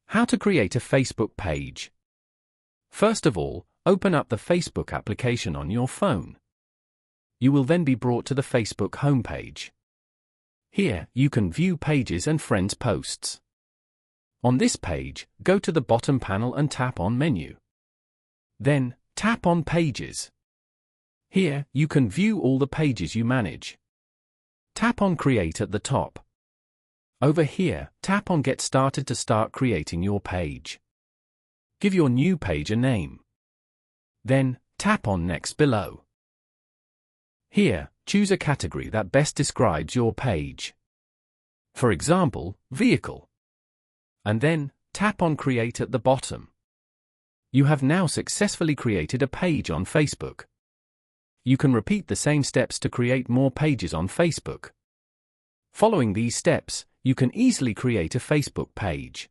How to create a Facebook page. First of all, open up the Facebook application on your phone. You will then be brought to the Facebook homepage. Here, you can view pages and friends' posts. On this page, go to the bottom panel and tap on Menu. Then, tap on Pages. Here, you can view all the pages you manage. Tap on Create at the top. Over here, tap on Get Started to start creating your page. Give your new page a name. Then, tap on Next below. Here, choose a category that best describes your page. For example, Vehicle. And then, tap on Create at the bottom. You have now successfully created a page on Facebook. You can repeat the same steps to create more pages on Facebook. Following these steps, you can easily create a Facebook page.